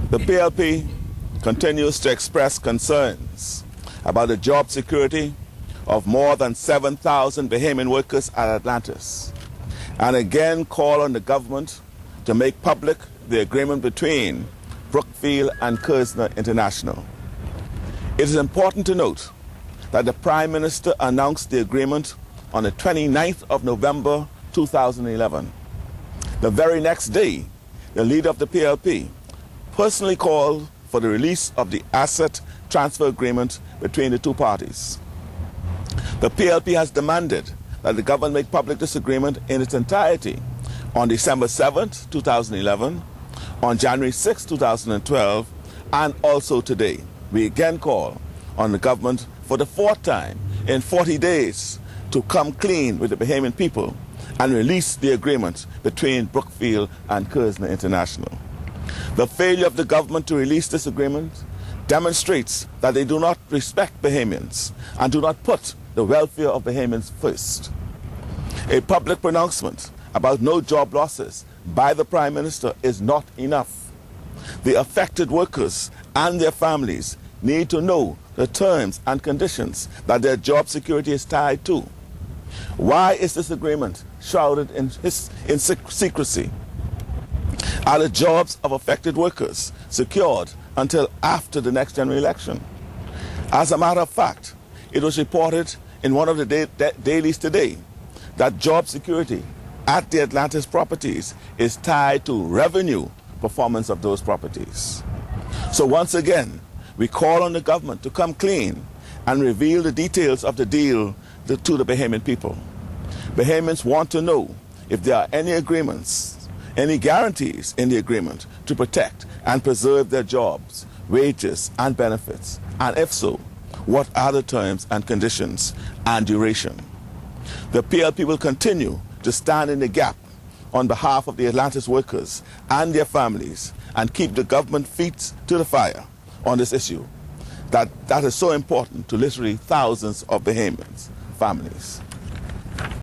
The PLP continues to express concerns about the job security of more than 7,000 Bahamian workers at Atlantis, and again call on the government to make public the agreement between Brookfield and Kerzner International. It is important to note that the Prime Minister announced the agreement on the 29th of November 2011. The very next day, the leader of the PLP personally called for the release of the asset transfer agreement between the two parties. The PLP has demanded that the government make public this agreement in its entirety on December 7th, 2011, on January 6th, 2012, and also today. We again call on the government for the fourth time in 40 days to come clean with the Bahamian people and release the agreement between Brookfield and Kerzner International. The failure of the government to release this agreement demonstrates that they do not respect Bahamians and do not put the welfare of Bahamians first. A public pronouncement about no job losses by the Prime Minister is not enough. The affected workers and their families need to know the terms and conditions that their job security is tied to. Why is this agreement shrouded in secrecy? Are the jobs of affected workers secured until after the next general election? As a matter of fact, it was reported in one of the dailies today that job security at the Atlantis properties is tied to revenue performance of those properties. So once again, we call on the government to come clean and reveal the details of the deal to the Bahamian people. Bahamians want to know if there are any agreements, any guarantees in the agreement to protect and preserve their jobs, wages, and benefits, and if so, what are the terms and conditions and duration. The PLP will continue to stand in the gap on behalf of the Atlantis workers and their families and keep the government feet to the fire on this issue that is so important to literally thousands of Bahamians' families.